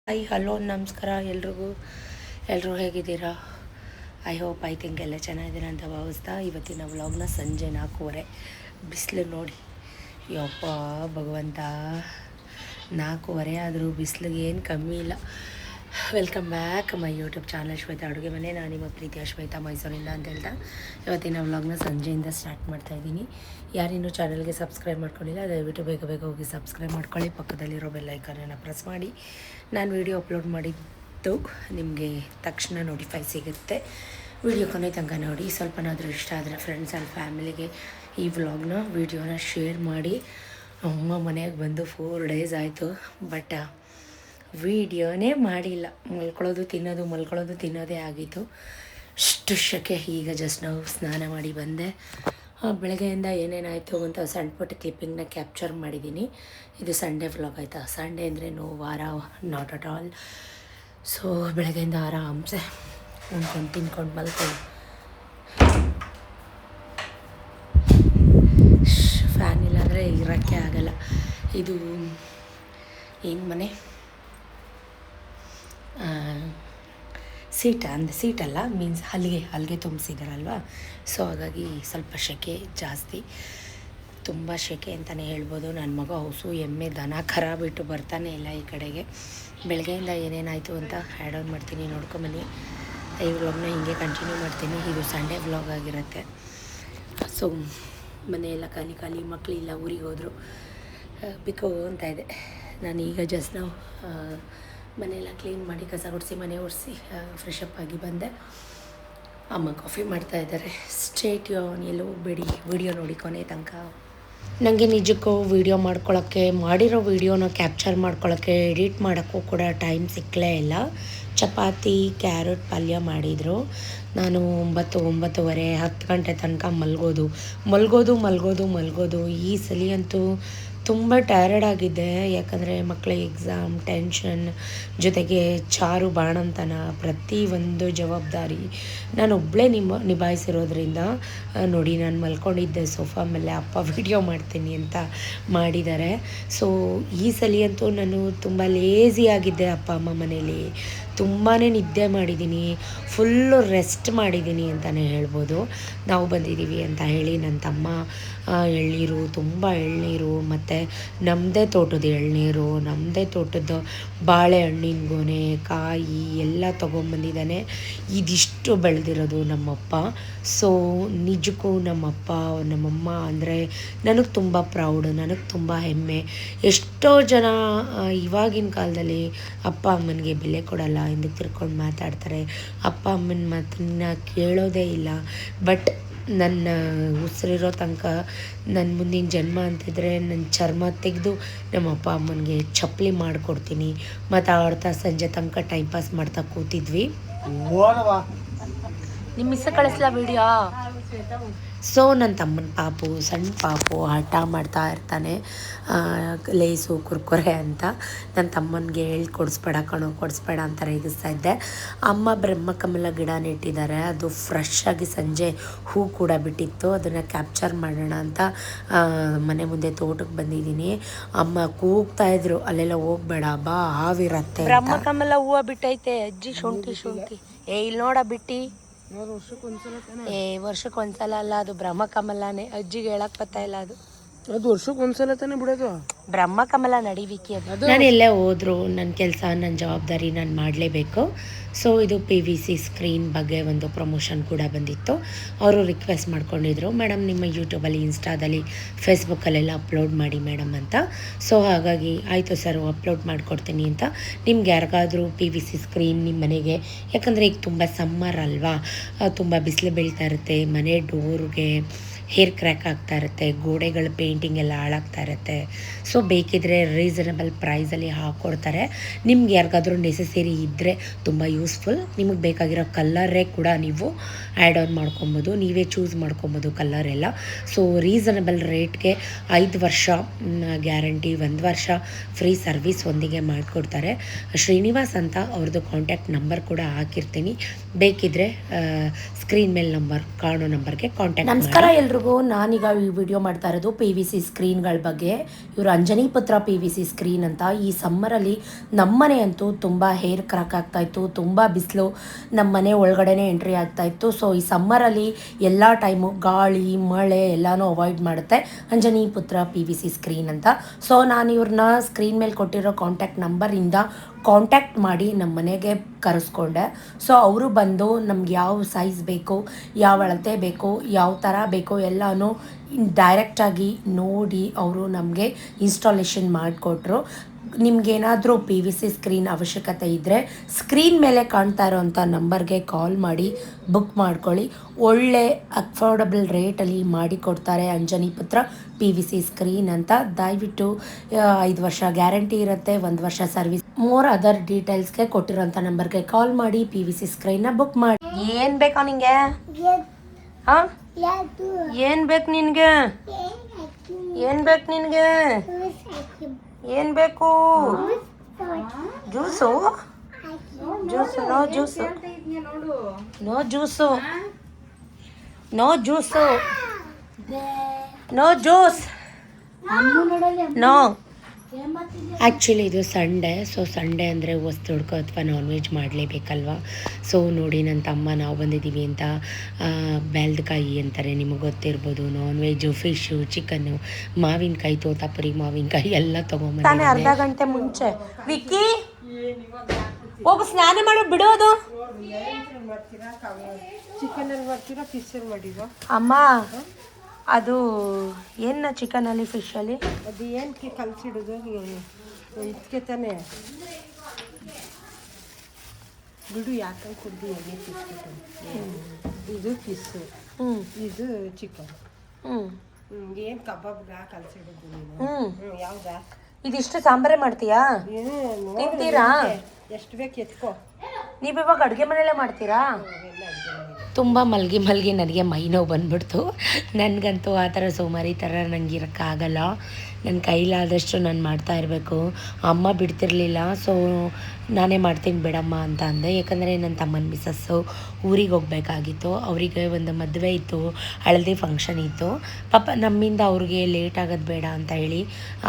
Hi hello ನಮಸ್ಕಾರ ಎಲ್ಲರೂ ಹೇಗಿದ್ದೀರಾ? ಐ ಥಿಂಕ್ ಎಲ್ಲ ಚೆನ್ನಾಗಿದ್ದೀರಾ ಅಂತ ಭಾವಿಸ್ತಾ ಇವತ್ತಿನ ವ್ಲಾಗ್ನ ಸಂಜೆ 4:30 ಬಿಸಿಲು ನೋಡಿ ಯಪ್ಪ ಭಗವಂತ 4:30 ಆದರೂ ಬಿಸಿಲಿಗೆ ಏನು ಕಮ್ಮಿ ಇಲ್ಲ. Welcome back my YouTube channel Shweta ಅಡುಗೆ ಮನೆ. ನಾನು ನಿಮ್ಮ ಪ್ರೀತಿಯ ಶ್ವೇತಾ ಮೈಸೂರಿಂದ ಅಂತ ಹೇಳ್ತಾ ಇವತ್ತಿನ ವ್ಲಾಗ್ನ ಸಂಜೆಯಿಂದ ಸ್ಟಾರ್ಟ್ ಮಾಡ್ತಾಯಿದ್ದೀನಿ. ಯಾರಿನ್ನೂ ಚಾನಲ್ಗೆ ಸಬ್ಸ್ಕ್ರೈಬ್ ಮಾಡ್ಕೊಂಡಿಲ್ಲ ದಯವಿಟ್ಟು ಬೇಗ ಹೋಗಿ ಸಬ್ಸ್ಕ್ರೈಬ್ ಮಾಡ್ಕೊಳ್ಳಿ. ಪಕ್ಕದಲ್ಲಿರೋ ಬೆಲ್ ಐಕಾನನ್ನು ಪ್ರೆಸ್ ಮಾಡಿ ನಾನು ವಿಡಿಯೋ ಅಪ್ಲೋಡ್ ಮಾಡಿದ್ದು ನಿಮಗೆ ತಕ್ಷಣ ನೋಟಿಫೈ ಸಿಗುತ್ತೆ. ವಿಡಿಯೋ ಕೊನೆ ತನಕ ನೋಡಿ. ಸ್ವಲ್ಪನಾದರೂ ಇಷ್ಟ ಆದರೆ ಫ್ರೆಂಡ್ಸ್ ಆ್ಯಂಡ್ ಫ್ಯಾಮಿಲಿಗೆ ಈ ವ್ಲಾಗ್ನ ವಿಡಿಯೋನ ಶೇರ್ ಮಾಡಿ. ಅಮ್ಮ ಮನೆಗೆ ಬಂದು 4 ಡೇಸ್ ಆಯಿತು, ಬಟ್ ವಿಡಿಯೋನೇ ಮಾಡಿಲ್ಲ. ಮಲ್ಕೊಳ್ಳೋದು ತಿನ್ನೋದೇ ಆಗಿತ್ತು. ಅಷ್ಟು ಶಕೆ. ಈಗ ಜಸ್ಟ್ ನಾವು ಸ್ನಾನ ಮಾಡಿ ಬಂದೆ. ಬೆಳಗ್ಗೆಯಿಂದ ಏನೇನಾಯಿತು ಅಂತ ಸಣ್ಣ ಪುಟ್ಟ ಕ್ಲಿಪ್ಪಿಂಗ್ನ ಕ್ಯಾಪ್ಚರ್ ಮಾಡಿದ್ದೀನಿ. ಇದು ಸಂಡೇ ವ್ಲಾಗ್ ಆಯಿತಾ. ಸಂಡೇ ಅಂದರೆ ನೋ ವಾರ, ನಾಟ್ ಅಟ್ ಆಲ್. ಸೊ ಬೆಳಗ್ಗೆಯಿಂದ ಆರಾಮ್ಸೆ ಉಣ್ಕೊಂಡು ತಿನ್ಕೊಂಡು ಮಲ್ಕೊಂಡು. ಫ್ಯಾನ್ ಇಲ್ಲಾಂದರೆ ಇರೋಕ್ಕೆ ಆಗಲ್ಲ. ಇದು ಏನು ಮನೆ ಸೀಟಲ್ಲ, ಮೀನ್ಸ್ ಹಲ್ಗೆ ತುಂಬಿಸಿದಾರಲ್ವ. ಸೊ ಹಾಗಾಗಿ ಸ್ವಲ್ಪ ಸೆಕೆ ಜಾಸ್ತಿ, ತುಂಬ ಸೆಕೆ ಅಂತಲೇ ಹೇಳ್ಬೋದು. ನನ್ನ ಮಗ ಹಸು ಎಮ್ಮೆ ದನ ಕರ ಬಿಟ್ಟು ಬರ್ತಾನೆ ಇಲ್ಲ ಈ ಕಡೆಗೆ. ಬೆಳಗ್ಗೆಯಿಂದ ಏನೇನಾಯಿತು ಅಂತ ಆ್ಯಡ್ ಆನ್ ಮಾಡ್ತೀನಿ, ನೋಡ್ಕೊಂಬನ್ನಿ. ಈ ವ್ಲಾಗ್ನ ಹೀಗೆ ಕಂಟಿನ್ಯೂ ಮಾಡ್ತೀನಿ. ಇದು ಸಂಡೇ ವ್ಲಾಗ್ ಆಗಿರುತ್ತೆ. ಸೊ ಮನೆಯೆಲ್ಲ ಖಾಲಿ, ಮಕ್ಕಳಿಲ್ಲ, ಊರಿಗೆ ಹೋದರು. ಬಿಕೋ ಅಂತ ಇದೆ. ನಾನು ಈಗ ಜಸ್ಟ್ ನಾವು ಮನೆಯೆಲ್ಲ ಕ್ಲೀನ್ ಮಾಡಿ ಕಸ ಗುಡಿಸಿ ಮನೆ ಒರೆಸಿ ಫ್ರೆಶ್ ಅಪ್ ಆಗಿ ಬಂದೆ. ಅಮ್ಮ ಕಾಫಿ ಮಾಡ್ತಾಯಿದ್ದಾರೆ. ಸ್ಟೇಟ್ ಯೋನ್, ಎಲ್ಲೂ ಹೋಗಬೇಡಿ, ವಿಡಿಯೋ ನೋಡಿ ಕೊನೆ ತನಕ. ನನಗೆ ನಿಜಕ್ಕೂ ವಿಡಿಯೋ ಮಾಡ್ಕೊಳ್ಳೋಕ್ಕೆ, ಮಾಡಿರೋ ವಿಡಿಯೋನ ಕ್ಯಾಪ್ಚರ್ ಮಾಡ್ಕೊಳ್ಳೋಕ್ಕೆ, ಎಡಿಟ್ ಮಾಡೋಕ್ಕೂ ಕೂಡ ಟೈಮ್ ಸಿಕ್ಕಲೇ ಇಲ್ಲ. ಚಪಾತಿ ಕ್ಯಾರೆಟ್ ಪಲ್ಯ ಮಾಡಿದರು. ನಾನು 9:30 10 ಗಂಟೆ ತನಕ ಮಲ್ಗೋದು. ಈ ಸಲ ಅಂತೂ ತುಂಬ ಟಯರ್ಡ್ ಆಗಿದ್ದೆ. ಯಾಕಂದರೆ ಮಕ್ಕಳಿಗೆ ಎಕ್ಸಾಮ್ ಟೆನ್ಷನ್, ಜೊತೆಗೆ ಚಾರು ಬಾಣಂತನ, ಪ್ರತಿಯೊಂದು ಜವಾಬ್ದಾರಿ ನಾನು ಒಬ್ಬಳೇ ನಿಭಾಯಿಸಿರೋದ್ರಿಂದ ನೋಡಿ ನಾನು ಮಲ್ಕೊಂಡಿದ್ದೆ ಸೋಫಾ ಮೇಲೆ. ಅಪ್ಪ ವಿಡಿಯೋ ಮಾಡ್ತೀನಿ ಅಂತ ಮಾಡಿದ್ದಾರೆ. ಸೊ ಈ ಸಲ ಅಂತೂ ನಾನು ತುಂಬ ಲೇಝಿ ಆಗಿದ್ದೆ. ಅಪ್ಪ ಅಮ್ಮ ಮನೇಲಿ ತುಂಬಾ ನಿದ್ದೆ ಮಾಡಿದ್ದೀನಿ, ಫುಲ್ಲು ರೆಸ್ಟ್ ಮಾಡಿದ್ದೀನಿ ಅಂತಲೇ ಹೇಳ್ಬೋದು. ನಾವು ಬಂದಿದ್ದೀವಿ ಅಂತ ಹೇಳಿ ನನ್ನ ತಮ್ಮ ತುಂಬ ಎಳ್ನೀರು ಮತ್ತು ನಮ್ಮದೇ ತೋಟದ ಎಳ್ನೀರು, ನಮ್ಮದೇ ತೋಟದ ಬಾಳೆಹಣ್ಣಿನ ಗೊನೆ, ಕಾಯಿ ಎಲ್ಲ ತೊಗೊಂಬಂದಿದ್ದಾನೆ. ಇದಿಷ್ಟು ಬೆಳೆದಿರೋದು ನಮ್ಮಪ್ಪ. ಸೊ ನಿಜಕ್ಕೂ ನಮ್ಮಪ್ಪ ನಮ್ಮಮ್ಮ ಅಂದರೆ ನನಗೆ ತುಂಬ ಪ್ರೌಡ್, ನನಗೆ ತುಂಬ ಹೆಮ್ಮೆ. ಎಷ್ಟೋ ಜನ ಇವಾಗಿನ ಕಾಲದಲ್ಲಿ ಅಪ್ಪ ಅಮ್ಮನಿಗೆ ಬೆಲೆ ಕೊಡಲ್ಲ, ಹಿಂದಕ್ಕೆ ತಿರ್ಕೊಂಡು ಮಾತಾಡ್ತಾರೆ, ಅಪ್ಪ ಅಮ್ಮನ ಮಾತನ್ನ ಕೇಳೋದೇ ಇಲ್ಲ. ಬಟ್ ನನ್ನ ಉಸಿರಿರೋ ತನಕ, ನನ್ನ ಮುಂದಿನ ಜನ್ಮ ಅಂತಿದ್ರೆ ನನ್ನ ಚರ್ಮ ತೆಗೆದು ನಮ್ಮ ಅಪ್ಪ ಅಮ್ಮನಿಗೆ ಚಪ್ಪಲಿ ಮಾಡಿಕೊಡ್ತೀನಿ. ಮಾತಾಡ್ತಾ ಸಂಜೆ ತನಕ ಟೈಮ್ ಪಾಸ್ ಮಾಡ್ತಾ ಕೂತಿದ್ವಿ. ನಿಮ್ಮ ಮಿಸ್ ಕಳಿಸ್ಲಾ ವಿಡಿಯೋ. ಸೊ ನನ್ನ ತಮ್ಮನ ಸಣ್ಣ ಪಾಪು ಹಠ ಮಾಡ್ತಾ ಇರ್ತಾನೆ, ಲೇಸು ಕುರ್ಕುರೆ ಅಂತ. ನನ್ನ ತಮ್ಮನಿಗೆ ಕೊಡಿಸ್ಬೇಡ ಅಂತ ರೇಗಿಸ್ತಾ ಇದ್ದೆ. ಅಮ್ಮ ಬ್ರಹ್ಮಕಮಲ ಗಿಡ ನೆಟ್ಟಿದ್ದಾರೆ. ಅದು ಫ್ರೆಶ್ ಆಗಿ ಸಂಜೆ ಹೂ ಕೂಡ ಬಿಟ್ಟಿತ್ತು. ಅದನ್ನು ಕ್ಯಾಪ್ಚರ್ ಮಾಡೋಣ ಅಂತ ಮನೆ ಮುಂದೆ ತೋಟಕ್ಕೆ ಬಂದಿದ್ದೀನಿ. ಅಮ್ಮ ಕೂಗ್ತಾಯಿದ್ರು, ಅಲ್ಲೆಲ್ಲ ಹೋಗ್ಬೇಡ ಬಾ, ಹಾವಿರತ್ತೆ. ಬ್ರಹ್ಮಕಮಲ ಹೂವು ಬಿಟ್ಟೈತೆ ಅಜ್ಜಿ. ಶುಂಠಿ ಇಲ್ಲಿ ನೋಡ ಬಿಟ್ಟು. ವರ್ಷಕ್ಕೊಂದ್ಸಲ ಅಲ್ಲ, ಅದು ಬ್ರಹ್ಮಕಮಲನೇ. ಅಜ್ಜಿಗೆ ಹೇಳಕ್ ಬರ್ತಾ ಇಲ್ಲ. ಅದು ವರ್ಷಕ್ಕೊಂದ್ಸಲ ತಾನೇ ಬಿಡೋದು ಬ್ರಹ್ಮಕಮಲ. ನಡಿವಿಕಿ ಅದು. ನಾನು ಎಲ್ಲೇ ಹೋದ್ರು ನನ್ನ ಕೆಲಸ, ನನ್ನ ಜವಾಬ್ದಾರಿ ನಾನು ಮಾಡಲೇಬೇಕು. ಸೊ ಇದು PVC ಸ್ಕ್ರೀನ್ ಬಗ್ಗೆ ಒಂದು ಪ್ರಮೋಷನ್ ಕೂಡ ಬಂದಿತ್ತು. ಅವರು ರಿಕ್ವೆಸ್ಟ್ ಮಾಡ್ಕೊಂಡಿದ್ರು, ಮೇಡಮ್ ನಿಮ್ಮ ಯೂಟ್ಯೂಬಲ್ಲಿ, ಇನ್ಸ್ಟಾದಲ್ಲಿ, ಫೇಸ್ಬುಕ್ಕಲ್ಲೆಲ್ಲ ಅಪ್ಲೋಡ್ ಮಾಡಿ ಮೇಡಮ್ ಅಂತ. ಸೊ ಹಾಗಾಗಿ ಆಯಿತು ಸರ್, ಅಪ್ಲೋಡ್ ಮಾಡಿಕೊಡ್ತೀನಿ ಅಂತ. ನಿಮ್ಗೆ ಯಾರಿಗಾದ್ರೂ PVC ಸ್ಕ್ರೀನ್ ನಿಮ್ಮ ಮನೆಗೆ, ಯಾಕಂದರೆ ಈಗ ತುಂಬ ಸಮ್ಮರ್ ಅಲ್ವಾ, ತುಂಬ ಬಿಸಿಲು ಬೀಳ್ತಾ ಇರುತ್ತೆ, ಮನೆ ಡೋರ್ಗೆ ಹೇರ್ ಕ್ರ್ಯಾಕ್ ಆಗ್ತಾ ಇರುತ್ತೆ, ಗೋಡೆಗಳ ಪೇಂಟಿಂಗ್ ಎಲ್ಲ ಹಾಳಾಗ್ತಾ ಇರುತ್ತೆ. ಸೊ ಬೇಕಿದ್ರೆ ರೀಸನಬಲ್ ಪ್ರೈಸಲ್ಲಿ ಹಾಕ್ಕೊಡ್ತಾರೆ. ನಿಮ್ಗೆ ಯಾರಿಗಾದ್ರೂ ನೆಸೆಸರಿ ಇದ್ದರೆ ತುಂಬ ಯೂಸ್ಫುಲ್. ನಿಮಗೆ ಬೇಕಾಗಿರೋ ಕಲ್ಲರೇ ಕೂಡ ನೀವು ಆ್ಯಡ್ ಆನ್ ಮಾಡ್ಕೊಬೋದು, ನೀವೇ ಚೂಸ್ ಮಾಡ್ಕೊಬೋದು ಕಲರ್ ಎಲ್ಲ. ಸೊ ರೀಸನಬಲ್ ರೇಟ್ಗೆ 5 ವರ್ಷ ಗ್ಯಾರಂಟಿ, 1 ವರ್ಷ ಫ್ರೀ ಸರ್ವಿಸ್ ಒಂದಿಗೆ ಮಾಡಿಕೊಡ್ತಾರೆ. ಶ್ರೀನಿವಾಸ್ ಅಂತ ಅವ್ರದ್ದು ಕಾಂಟ್ಯಾಕ್ಟ್ ನಂಬರ್ ಕೂಡ ಹಾಕಿರ್ತೀನಿ, ಬೇಕಿದ್ದರೆ ಸ್ಕ್ರೀನ್ ಮೇಲೆ ಕಾಣೋ ನಂಬರ್ಗೆ ಕಾಂಟ್ಯಾಕ್ಟ್. ನಮಸ್ಕಾರ ಎಲ್ರಿಗೂ. ಎಲ್ರಿಗೂ ನಾನೀಗ ಈ ವಿಡಿಯೋ ಮಾಡ್ತಾ ಇರೋದು PVC ಸ್ಕ್ರೀನ್ಗಳ ಬಗ್ಗೆ. ಇವರು ಅಂಜನಿ ಪುತ್ರ PVC ಸ್ಕ್ರೀನ್ ಅಂತ. ಈ ಸಮ್ಮರಲ್ಲಿ ನಮ್ಮನೆ ಅಂತೂ ತುಂಬ ಹೇರ್ ಕ್ರಾಕ್ ಆಗ್ತಾಯಿತ್ತು, ತುಂಬ ಬಿಸಿಲು ನಮ್ಮ ಮನೆ ಒಳಗಡೆನೇ ಎಂಟ್ರಿ ಆಗ್ತಾಯಿತ್ತು. ಸೊ ಈ ಸಮ್ಮರಲ್ಲಿ ಎಲ್ಲ ಟೈಮು ಗಾಳಿ ಮಳೆ ಎಲ್ಲನೂ ಅವಾಯ್ಡ್ ಮಾಡುತ್ತೆ ಅಂಜನಿ ಪುತ್ರ PVC ಸ್ಕ್ರೀನ್ ಅಂತ. ಸೊ ನಾನು ಇವ್ರನ್ನ ಸ್ಕ್ರೀನ್ ಮೇಲೆ ಕೊಟ್ಟಿರೋ ಕಾಂಟ್ಯಾಕ್ಟ್ ನಂಬರಿಂದ ಕಾಂಟ್ಯಾಕ್ಟ್ ಮಾಡಿ ನಮ್ಮ ಮನೆಗೆ ಕರೆಸ್ಕೊಂಡೆ. ಸೊ ಅವರು ಬಂದು ನಮ್ಗೆ ಯಾವ ಸೈಜ್ ಬೇಕು, ಯಾವ ಅಳತೆ ಬೇಕು, ಯಾವ ಥರ ಬೇಕು ಎಲ್ಲನೂ ಡೈರೆಕ್ಟಾಗಿ ನೋಡಿ ಅವರು ನಮಗೆ ಇನ್ಸ್ಟಾಲೇಷನ್ ಮಾಡಿಕೊಟ್ರು. ನಿಮಗೇನಾದರೂ PVC ಸ್ಕ್ರೀನ್ ಅವಶ್ಯಕತೆ ಇದ್ದರೆ ಸ್ಕ್ರೀನ್ ಮೇಲೆ ಕಾಣ್ತಾ ಇರೋವಂಥ ನಂಬರ್ಗೆ ಕಾಲ್ ಮಾಡಿ ಬುಕ್ ಮಾಡ್ಕೊಳ್ಳಿ. ಒಳ್ಳೆ ಅಫೋರ್ಡಬಲ್ ರೇಟಲ್ಲಿ ಮಾಡಿಕೊಡ್ತಾರೆ ಅಂಜನಿ ಪುತ್ರ PVC ಸ್ಕ್ರೀನ್ ಅಂತ. ದಯವಿಟ್ಟು 5 ವರ್ಷ ಗ್ಯಾರಂಟಿ ಇರುತ್ತೆ, 1 ವರ್ಷ ಸರ್ವಿಸ್. ಮೋರ್ ಅದರ್ ಡೀಟೇಲ್ಸ್ಗೆ ಕೊಟ್ಟಿರೋಂಥ ನಂಬರ್ಗೆ ಕಾಲ್ ಮಾಡಿ PVC ಸ್ಕ್ರೀನ್ನ ಬುಕ್ ಮಾಡಿ. ಏನು ಬೇಕಾ ನಿಂಗೆ? ಹಾಂ, ಏನು ಬೇಕು ನಿನಗೆ? ಏನು ಬೇಕು ನಿನಗೆ? ಏನು ಬೇಕು? Juice? Juice? No juice, no juice, no juice, no juice, no. Actually ಇದು ಸಂಡೇ. ಸೊ ಸಂಡೇ ಅಂದರೆ ವಸ್ತು ಹುಡ್ಕೋ ಅಥವಾ ನಾನ್ ವೆಜ್ ಮಾಡಲೇಬೇಕಲ್ವ. ಸೊ ನೋಡಿ ನನ್ನ ತಮ್ಮ ನಾವು ಬಂದಿದ್ದೀವಿ ಅಂತ ಬೆಲ್ದಕಾಯಿ ಅಂತಾರೆ, ನಿಮಗೆ ಗೊತ್ತಿರ್ಬೋದು. ನಾನ್ ವೆಜ್ಜು, ಫಿಶ್ಶು, ಚಿಕನ್ನು, ಮಾವಿನಕಾಯಿ, ತೋತಾಪುರಿ ಮಾವಿನಕಾಯಿ ಎಲ್ಲ ತೊಗೊಂಬಂದು ಅರ್ಧ ಗಂಟೆ ಮುಂಚೆ. ವಿಕ್ಕಿ ಹೋಗು ಸ್ನಾನ ಮಾಡು, ಬಿಡೋದು. ಚಿಕನಲ್ಲಿ ಮಾಡ್ತೀರಾ ಫಿಶಲ್ಲಿ ಮಾಡಿರೋ? ಅಮ್ಮ ಅದು ಏನು ಚಿಕನಲ್ಲಿ ಫಿಶಲ್ಲಿ ಅದು ಏನಕ್ಕೆ ಕಲಸಿಡೋದು? ಇದಕ್ಕೆ ತಾನೇ ಬಿಡು, ಯಾಕೆ ಕುಡ್ದು ಎಣ್ಣೆ ತಿಸ್ಬಿಟ್ಟು. ಇದು ಫಿಶ್ಶು, ಇದು ಚಿಕನ್. ಏನು ಕಬಾಬ್ಗ ಕಲಸಿಡೋದು ನೀನು? ಯಾವ್ದಾ? ಇದಿಷ್ಟು ಸಾಂಬಾರೇ ಮಾಡ್ತೀಯಾ? ತಿಂತೀರಾ? ಎಷ್ಟು ಬೇಕು ಎತ್ಕೋ. ನೀವು ಇವಾಗ ಅಡುಗೆ ಮನೆಯಲ್ಲೇ ಮಾಡ್ತೀರಾ? ತುಂಬ ಮಲ್ಗಿ ನನಗೆ ಮೈ ನೋವು ಬಂದ್ಬಿಡ್ತು. ನನಗಂತೂ ಆ ಥರ ಸೋಮಾರಿ ಥರ ನಂಗೆ ಇರೋಕ್ಕಾಗಲ್ಲ. ನನ್ನ ಕೈಲಾದಷ್ಟು ನಾನು ಮಾಡ್ತಾ ಇರಬೇಕು. ಅಮ್ಮ ಬಿಡ್ತಿರ್ಲಿಲ್ಲ. ಸೊ ನಾನೇ ಮಾಡ್ತೀನಿ ಬಿಡಮ್ಮ ಅಂತ ಅಂದೆ. ಯಾಕಂದರೆ ನನ್ನ ತಮ್ಮನ ಮಿಸ್ಸಸ್ಸು ಊರಿಗೆ ಹೋಗಬೇಕಾಗಿತ್ತು. ಅವರಿಗೆ ಒಂದು ಮದುವೆ ಇತ್ತು, ಹಳದಿ ಫಂಕ್ಷನ್ ಇತ್ತು. ಪಾಪ ನಮ್ಮಿಂದ ಅವ್ರಿಗೆ ಲೇಟ್ ಆಗೋದು ಬೇಡ ಅಂತ ಹೇಳಿ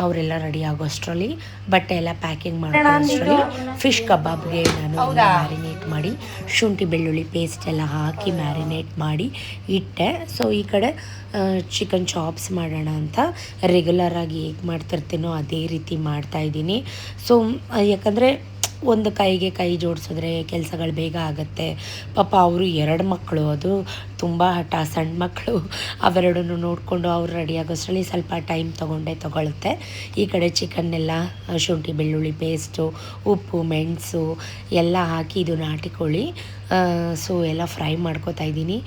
ಅವರೆಲ್ಲ ರೆಡಿ ಆಗೋಷ್ಟರಲ್ಲಿ, ಬಟ್ಟೆ ಎಲ್ಲ ಪ್ಯಾಕಿಂಗ್ ಮಾಡೋಷ್ಟರಲ್ಲಿ ಫಿಶ್ ಕಬಾಬ್ಗೆ ನಾನು ಮ್ಯಾರಿನೇಟ್ ಮಾಡಿ ಶುಂಠಿ ಬೆಳ್ಳುಳ್ಳಿ ಪೇಸ್ಟ್ ಎಲ್ಲ ಹಾಕಿ ಮ್ಯಾರಿನೇಟ್ ಮಾಡಿ ಇಟ್ಟೆ. ಸೊ ಈ ಕಡೆ ಚಿಕನ್ ಚಾಪ್ಸ್ ಮಾಡೋಣ ಅಂತ ರೆಗ್ಯುಲರಾಗಿ ಹೇಗೆ ಮಾಡ್ತಿರ್ತೀನೋ ಅದೇ ರೀತಿ ಮಾಡ್ತಾಯಿದ್ದೀನಿ. ಸೊ ಯಾಕಂದರೆ ಒಂದು ಕೈಗೆ ಕೈ ಜೋಡಿಸಿದ್ರೆ ಕೆಲಸಗಳು ಬೇಗ ಆಗುತ್ತೆ. ಪಾಪ ಅವರು 2 ಮಕ್ಕಳು, ಅದು ತುಂಬ ಹಠ, ಸಣ್ಣ ಮಕ್ಕಳು. ಅವೆರಡನ್ನು ನೋಡಿಕೊಂಡು ಅವ್ರು ರೆಡಿ ಆಗೋಷ್ಟರಲ್ಲಿ ಸ್ವಲ್ಪ ಟೈಮ್ ತಗೊಳುತ್ತೆ. ಈ ಕಡೆ ಚಿಕನ್ನೆಲ್ಲ ಶುಂಠಿ ಬೆಳ್ಳುಳ್ಳಿ ಪೇಸ್ಟು, ಉಪ್ಪು, ಮೆಣಸು ಎಲ್ಲ ಹಾಕಿ ಇದು ನಾಟಿಕೊಳ್ಳಿ. ಸೊ ಎಲ್ಲ ಫ್ರೈ ಮಾಡ್ಕೋತಾ ಇದ್ದೀನಿ.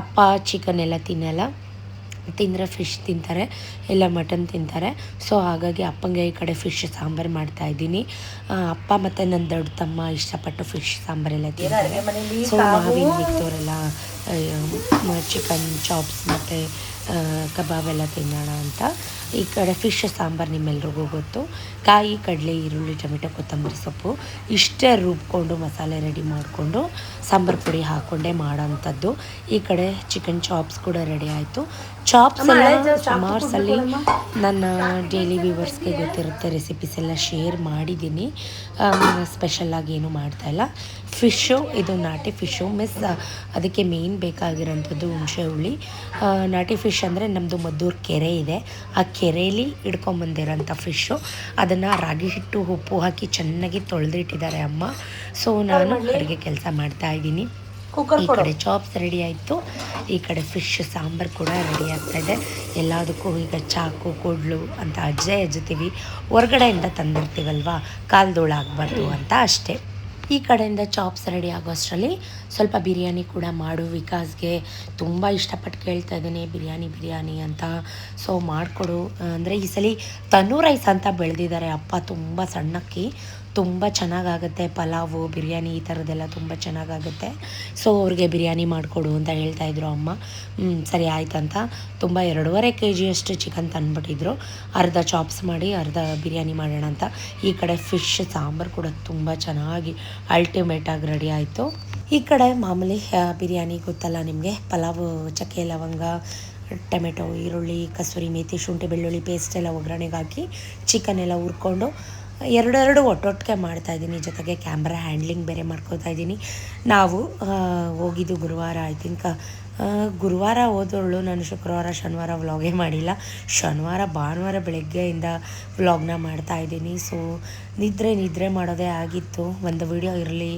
ಅಪ್ಪ ಚಿಕನ್ ಎಲ್ಲ ತಿನ್ನಲ್ಲ, ತಿಂದರೆ ಫಿಶ್ ತಿಂತಾರೆ, ಇಲ್ಲ ಮಟನ್ ತಿಂತಾರೆ. ಸೊ ಹಾಗಾಗಿ ಅಪ್ಪಂಗೆ ಈ ಕಡೆ ಫಿಶ್ ಸಾಂಬಾರು ಮಾಡ್ತಾಯಿದ್ದೀನಿ. ಅಪ್ಪ ಮತ್ತು ನನ್ನ ದೊಡ್ಡ ತಮ್ಮ ಇಷ್ಟಪಟ್ಟು ಫಿಶ್ ಸಾಂಬಾರೆಲ್ಲ ತಿಂತಾರೆ. ಸೊ ಮಾವಿನ ಮಿಕ್ತವರೆಲ್ಲ ಚಿಕನ್ ಚಾಪ್ಸ್ ಮತ್ತು ಕಬಾಬೆಲ್ಲ ತಿನ್ನೋಣ ಅಂತ. ಈ ಕಡೆ ಫಿಶ್ ಸಾಂಬಾರು ನಿಮ್ಮೆಲ್ರಿಗೂ ಗೊತ್ತು. ಕಾಯಿ, ಕಡಲೆ, ಈರುಳ್ಳಿ, ಟೊಮೆಟೊ, ಕೊತ್ತಂಬರಿ ಸೊಪ್ಪು ಇಷ್ಟೇ ರುಬ್ಕೊಂಡು ಮಸಾಲೆ ರೆಡಿ ಮಾಡಿಕೊಂಡು ಸಾಂಬಾರು ಪುಡಿ ಹಾಕ್ಕೊಂಡೇ ಮಾಡೋಂಥದ್ದು. ಈ ಕಡೆ ಚಿಕನ್ ಚಾಪ್ಸ್ ಕೂಡ ರೆಡಿ ಆಯಿತು. ಚಾಪ್ಸ್ ಎಲ್ಲ ಸುಮಾರ್ಸಲ್ಲಿ ನನ್ನ ಡೈಲಿ ವ್ಯೂವರ್ಸ್ಗೆ ಗೊತ್ತಿರುತ್ತೆ, ರೆಸಿಪೀಸ್ ಎಲ್ಲ ಶೇರ್ ಮಾಡಿದ್ದೀನಿ. ಸ್ಪೆಷಲಾಗಿ ಏನೂ ಮಾಡ್ತಾಯಿಲ್ಲ. ಫಿಶ್ಶು ಇದು ನಾಟಿ ಫಿಶ್ಶು ಅದಕ್ಕೆ ಮೇನ್ ಬೇಕಾಗಿರೋಂಥದ್ದು ಹುಣಸೆ ಹುಳಿ. ನಾಟಿ ಫಿಶ್ ಅಂದರೆ ನಮ್ಮದು ಮದ್ದೂರು ಕೆರೆ ಇದೆ, ಆ ಕೆರೆಯಲ್ಲಿ ಹಿಡ್ಕೊಂಬಂದಿರೋಂಥ ಫಿಶ್ಶು. ಅದನ್ನು ರಾಗಿ ಹಿಟ್ಟು ಉಪ್ಪು ಹಾಕಿ ಚೆನ್ನಾಗಿ ತೊಳೆದಿಟ್ಟಿದ್ದಾರೆ ಅಮ್ಮ. ಸೊ ನಾನು ಅಡುಗೆ ಕೆಲಸ ಮಾಡ್ತಾಯಿದ್ದೀನಿ. ಈ ಕಡೆ ಚಾಪ್ಸ್ ರೆಡಿ ಆಯಿತು, ಈ ಕಡೆ ಫಿಶ್ ಸಾಂಬಾರು ಕೂಡ ರೆಡಿ ಆಗ್ತಾಯಿದೆ. ಎಲ್ಲದಕ್ಕೂ ಈಗ ಚಾಕು, ಕೊಡ್ಲು ಅಂತ ಅಜ್ಜುತ್ತೀವಿ. ಹೊರಗಡೆಯಿಂದ ತಂದಿರ್ತೀವಲ್ವ, ಕಾಲ್ದೋಳು ಆಗಬಾರ್ದು ಅಂತ ಅಷ್ಟೇ. ಈ ಕಡೆಯಿಂದ ಚಾಪ್ಸ್ ರೆಡಿ ಆಗೋ ಅಷ್ಟರಲ್ಲಿ ಸ್ವಲ್ಪ ಬಿರಿಯಾನಿ ಕೂಡ ಮಾಡು, ವಿಕಾಸ್ಗೆ ತುಂಬ ಇಷ್ಟಪಟ್ಟು ಕೇಳ್ತಾ ಇದ್ದೀನಿ ಬಿರಿಯಾನಿ ಅಂತ. ಸೊ ಮಾಡಿಕೊಡು ಅಂದರೆ ಈ ಸಲ ತನ್ನೂರು ರೈಸ್ ಅಂತ ಬೆಳೆದಿದ್ದಾರೆ ಅಪ್ಪ. ತುಂಬ ಸಣ್ಣಕ್ಕಿ, ತುಂಬ ಚೆನ್ನಾಗಾಗುತ್ತೆ. ಪಲಾವು, ಬಿರಿಯಾನಿ ಈ ಥರದ್ದೆಲ್ಲ ತುಂಬ ಚೆನ್ನಾಗಾಗುತ್ತೆ. ಸೊ ಅವ್ರಿಗೆ ಬಿರಿಯಾನಿ ಮಾಡಿಕೊಡು ಅಂತ ಹೇಳ್ತಾಯಿದ್ರು ಅಮ್ಮ. ಸರಿ ಆಯ್ತಂತ ತುಂಬ 2.5 kg ಅಷ್ಟು ಚಿಕನ್ ತಂದುಬಿಟ್ಟಿದ್ರು. ಅರ್ಧ ಚಾಪ್ಸ್ ಮಾಡಿ ಅರ್ಧ ಬಿರಿಯಾನಿ ಮಾಡೋಣ ಅಂತ. ಈ ಕಡೆ ಫಿಶ್ ಸಾಂಬಾರು ಕೂಡ ತುಂಬ ಚೆನ್ನಾಗಿ ಅಲ್ಟಿಮೇಟಾಗಿ ರೆಡಿ ಆಯಿತು. ಈ ಕಡೆ ಮಾಮೂಲಿ ಬಿರಿಯಾನಿ ಗೊತ್ತಲ್ಲ ನಿಮಗೆ, ಪಲಾವು, ಚಕ್ಕೆ ಲವಂಗ, ಟೊಮೆಟೊ, ಈರುಳ್ಳಿ, ಕಸೂರಿ ಮೇಥಿ, ಶುಂಠಿ ಬೆಳ್ಳುಳ್ಳಿ ಪೇಸ್ಟ್ ಎಲ್ಲ ಒಗ್ಗರಣೆಗೆ ಹಾಕಿ ಚಿಕನ್ ಎಲ್ಲ ಹುರ್ಕೊಂಡು ಎರಡೆರಡು ಒಟ್ಟೊಟ್ಟಿಗೆ ಮಾಡ್ತಾಯಿದ್ದೀನಿ. ಜೊತೆಗೆ ಕ್ಯಾಮ್ರಾ ಹ್ಯಾಂಡ್ಲಿಂಗ್ ಬೇರೆ ಮಾಡ್ಕೋತಾ ಇದ್ದೀನಿ. ನಾವು ಹೋಗಿದ್ದು ಗುರುವಾರ, ಐ ಥಿಂಕ್ ಗುರುವಾರ ಹೋದವಳು. ನಾನು ಶುಕ್ರವಾರ ಶನಿವಾರ ವ್ಲಾಗೇ ಮಾಡಿಲ್ಲ. ಶನಿವಾರ ಭಾನುವಾರ ಬೆಳಗ್ಗೆಯಿಂದ ವ್ಲಾಗ್ನ ಮಾಡ್ತಾಯಿದ್ದೀನಿ. ಸೊ ನಿದ್ರೆ ಮಾಡೋದೇ ಆಗಿತ್ತು. ಒಂದು ವಿಡಿಯೋ ಇರಲಿ,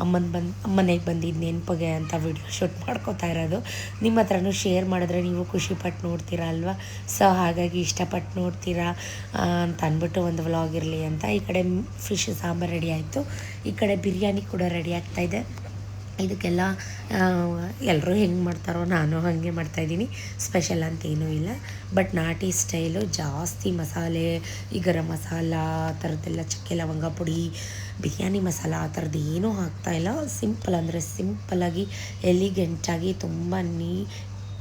ಅಮ್ಮನೆಗೆ ಬಂದಿದ್ದು ನೆನಪಿಗೆ ಅಂತ ವಿಡಿಯೋ ಶೂಟ್ ಮಾಡ್ಕೋತಾ ಇರೋದು. ನಿಮ್ಮ ಹತ್ರನೂ ಶೇರ್ ಮಾಡಿದ್ರೆ ನೀವು ಖುಷಿಪಟ್ಟು ನೋಡ್ತೀರಾ ಅಲ್ವಾ. ಸೊ ಹಾಗಾಗಿ ಇಷ್ಟಪಟ್ಟು ನೋಡ್ತೀರಾ ಅಂತ ಅಂದ್ಬಿಟ್ಟು ಒಂದು ವ್ಲಾಗ್ ಇರಲಿ ಅಂತ. ಈ ಕಡೆ ಫಿಶ್ ಸಾಂಬಾರು ರೆಡಿ ಆಯಿತು, ಈ ಕಡೆ ಬಿರಿಯಾನಿ ಕೂಡ ರೆಡಿ ಆಗ್ತಾಯಿದೆ. ಇದಕ್ಕೆಲ್ಲ ಎಲ್ಲರೂ ಹೆಂಗೆ ಮಾಡ್ತಾರೋ ನಾನು ಹಾಗೆ ಮಾಡ್ತಾಯಿದ್ದೀನಿ. ಸ್ಪೆಷಲ್ ಅಂತೇನೂ ಇಲ್ಲ, ಬಟ್ ನಾಟಿ ಸ್ಟೈಲು. ಜಾಸ್ತಿ ಮಸಾಲೆ, ಈ ಗರಂ ಮಸಾಲ ಆ ಥರದ್ದೆಲ್ಲ, ಚಕ್ಕೆ ಲವಂಗ ಪುಡಿ, ಬಿರಿಯಾನಿ ಮಸಾಲ ಆ ಥರದ್ದು ಏನೂ ಹಾಕ್ತಾಯಿಲ್ಲ. ಸಿಂಪಲ್ ಅಂದರೆ ಸಿಂಪಲ್ಲಾಗಿ ಎಲಿಗೆಂಟಾಗಿ ತುಂಬ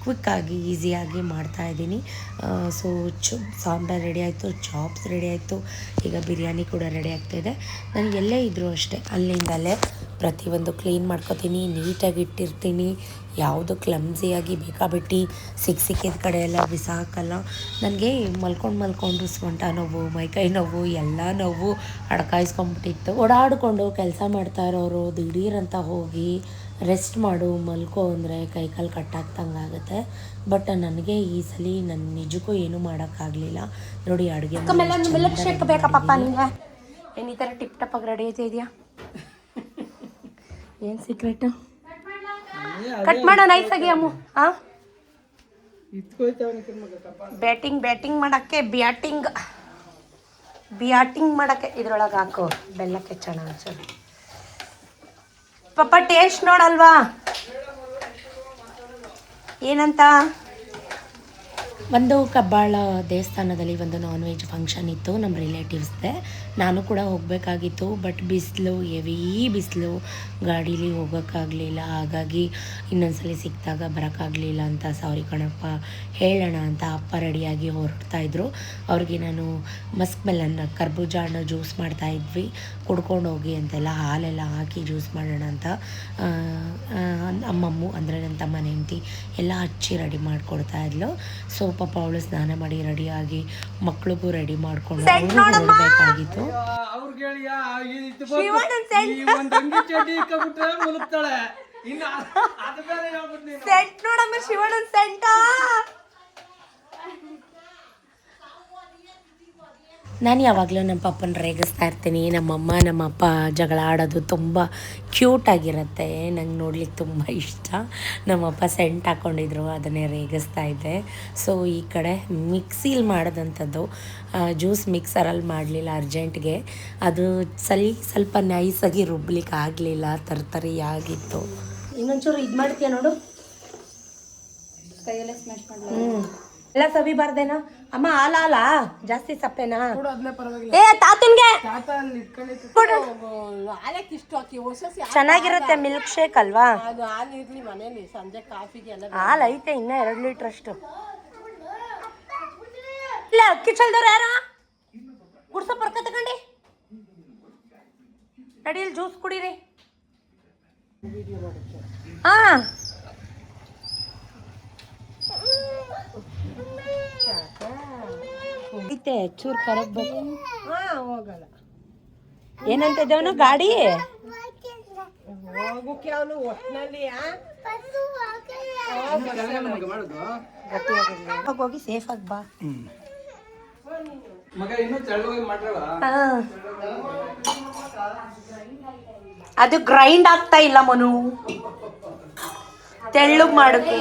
ಕ್ವಿಕ್ಕಾಗಿ ಈಸಿಯಾಗಿ ಮಾಡ್ತಾಯಿದ್ದೀನಿ. ಸೊ ಸಾಂಬಾರು ರೆಡಿ ಆಯಿತು, ಚಾಪ್ಸ್ ರೆಡಿ ಆಯಿತು, ಈಗ ಬಿರಿಯಾನಿ ಕೂಡ ರೆಡಿ ಆಗ್ತಾಯಿದೆ. ನಾನು ಎಲ್ಲೇ ಇದ್ದರೂ ಅಷ್ಟೇ ಅಲ್ಲಿಂದಲೇ ಪ್ರತಿಯೊಂದು ಕ್ಲೀನ್ ಮಾಡ್ಕೊತೀನಿ, ನೀಟಾಗಿ ಇಟ್ಟಿರ್ತೀನಿ. ಯಾವುದು ಕ್ಲಮ್ಸಿಯಾಗಿ ಬೇಕಾಬಿಟ್ಟು ಸಿಕ್ಕಿದ ಕಡೆ ಎಲ್ಲ ಬಿಸಾಕಲ್ಲ. ನನಗೆ ಮಲ್ಕೊಂಡು ಸೊಂಟ ನೋವು, ಮೈಕೈ ನೋವು, ಎಲ್ಲ ನೋವು ಅಡ್ಕಾಯಿಸ್ಕೊಂಬಿಟ್ಟಿತ್ತು. ಓಡಾಡಿಕೊಂಡು ಕೆಲಸ ಮಾಡ್ತಾ ಇರೋರು ದಿಢೀರಂತ ಹೋಗಿ ರೆಸ್ಟ್ ಮಾಡು ಮಲ್ಕೋ ಅಂದರೆ ಕೈಕಾಲು ಕಟ್ಟಾಗ್ತಂಗೆ ಆಗುತ್ತೆ. ಬಟ್ ನನಗೆ ಈ ಸಲ ನನ್ನ ನಿಜಕ್ಕೂ ಏನೂ ಮಾಡೋಕ್ಕಾಗಲಿಲ್ಲ. ನೋಡಿ ಅಡುಗೆ ಬೇಕಪ್ಪ ನಿಂಗೆ ಏನು ಈ ಥರ ಟಿಪ್ ಟಪ್ಪಾಗಿ ರೆಡಿ ಐತೆ ಇದೆಯಾ? ಏನು ಸೀಕ್ರೆಟು? ಕಟ್ ಮಾಡೋ ನೈಸಾಗಿ ಅಮ್ಮ. ಹಾಂ, ಬ್ಯಾಟಿಂಗ್ ಮಾಡೋಕ್ಕೆ ಬ್ಯಾಟಿಂಗ್ ಮಾಡೋಕ್ಕೆ ಇದ್ರೊಳಗೆ ಹಾಕು. ಬೆಲ್ಲಕ್ಕೆ ಚೆನ್ನಾಗಿ ಪಾಪ ಟೇಸ್ಟ್ ನೋಡಲ್ವಾ ಏನಂತ. ಒಂದು ಕಬ್ಬಾಳ ದೇವಸ್ಥಾನದಲ್ಲಿ ಒಂದು ನಾನ್ ವೆಜ್ ಫಂಕ್ಷನ್ ಇತ್ತು ನಮ್ಮ ರಿಲೇಟಿವ್ಸ್ದೆ. ನಾನು ಕೂಡ ಹೋಗಬೇಕಾಗಿತ್ತು, ಬಟ್ ಬಿಸಿಲು, ಹೆವಿ ಬಿಸಿಲು, ಗಾಡೀಲಿ ಹೋಗೋಕ್ಕಾಗಲಿಲ್ಲ. ಹಾಗಾಗಿ ಇನ್ನೊಂದ್ಸಲ ಸಿಕ್ಕಿದಾಗ ಬರೋಕ್ಕಾಗಲಿಲ್ಲ ಅಂತ ಸಾರಿ ಕಣಪ್ಪ ಹೇಳೋಣ ಅಂತ ಅಪ್ಪ ರೆಡಿಯಾಗಿ ಹೊರಡ್ತಾಯಿದ್ರು. ಅವ್ರಿಗೆ ನಾನು ಮಸ್ಕ್ ಮೆಲನ್ ಕರ್ಬೂಜ ಹಣ್ಣು ಜ್ಯೂಸ್ ಮಾಡ್ತಾಯಿದ್ವಿ, ಕುಡ್ಕೊಂಡು ಹೋಗಿ ಅಂತೆಲ್ಲ ಹಾಲೆಲ್ಲ ಹಾಕಿ ಜ್ಯೂಸ್ ಮಾಡೋಣ ಅಂತ ಅಮ್ಮಮ್ಮು ಅಂದರೆ ನನ್ನ ತಮ್ಮನ ಹೆಂಡತಿ ಎಲ್ಲ ಹಚ್ಚಿ ರೆಡಿ ಮಾಡಿಕೊಡ್ತಾಯಿದ್ಲು. ಸೊ ಪಾಪ ಅವಳು ಸ್ನಾನ ಮಾಡಿ ರೆಡಿಯಾಗಿ ಮಕ್ಳಿಗೂ ರೆಡಿ ಮಾಡ್ಕೊಂಡು ನೋಡಬೇಕಾಗಿತ್ತು. ನಾನು ಯಾವಾಗಲೂ ನಮ್ಮ ಪಪ್ಪನ ರೇಗಿಸ್ತಾ ಇರ್ತೀನಿ. ನಮ್ಮಮ್ಮ ನಮ್ಮಪ್ಪ ಜಗಳ ಆಡೋದು ತುಂಬ ಕ್ಯೂಟಾಗಿರುತ್ತೆ, ನಂಗೆ ನೋಡ್ಲಿಕ್ಕೆ ತುಂಬ ಇಷ್ಟ. ನಮ್ಮಪ್ಪ ಸೆಂಟ್ ಹಾಕ್ಕೊಂಡಿದ್ರು, ಅದನ್ನೇ ರೇಗಿಸ್ತಾ ಇದ್ದೆ. ಸೊ ಈ ಕಡೆ ಮಿಕ್ಸಿಲಿ ಮಾಡೋದಂಥದ್ದು ಜ್ಯೂಸ್ ಮಿಕ್ಸರಲ್ಲಿ ಮಾಡಲಿಲ್ಲ ಅರ್ಜೆಂಟ್ಗೆ. ಅದು ಸ್ವಲ್ಪ ನೈಸಾಗಿ ರುಬ್ಲಿಕ್ಕೆ ಆಗಲಿಲ್ಲ, ತರ್ತರಿಯಾಗಿತ್ತು. ಇನ್ನೊಂಚೂರು ಇದು ಮಾಡ್ತೀಯ ನೋಡು, ಕೈಯಲ್ಲೇ ಸ್ಮ್ಯಾಶ್ ಮಾಡಲಿ. ಎಲ್ಲ ಸವಿಬಾರ್ದೇನಾ ಅಮ್ಮ? ಹಾಲ ಜಾಸ್ತಿ ಸಪ್ಪೆನಾ? ಏ ತಾತನ್ಗೆ ಚೆನ್ನಾಗಿರುತ್ತೆ, ಮಿಲ್ಕ್ ಶೇಕ್ ಅಲ್ವಾ? ಹಾಲು ಐತೆ ಇನ್ನ 2 ಲೀಟ್ರ್ ಅಷ್ಟು. ಇಲ್ಲ ಅಕ್ಕಿ ಚಲ್ದವ್ರು ಯಾರ ಗುಡ್ಸ ಪರ್ಕ ತಗೊಂಡಿ ನಡಿಯಲ್ಲಿ ಜ್ಯೂಸ್ ಕುಡೀರಿ. ಹಾ ಐತೆ ಚೂರು ಕರಗ್ಬೇಕು. ಹೋಗಲ್ಲ ಏನಂತಿದ್ದವನು ಗಾಡಿ ಹೋಗೋಕೆ ಅವನು ಒಟ್ಟಿನಲ್ಲಿ ಹೋಗಿ ಸೇಫ್ ಆಗಿ ಬಾ. ಅದು ಗ್ರೈಂಡ್ ಆಗ್ತಾ ಇಲ್ಲ ಮನು, ತೆಳ್ಳಗ್ ಮಾಡೋಕೆ.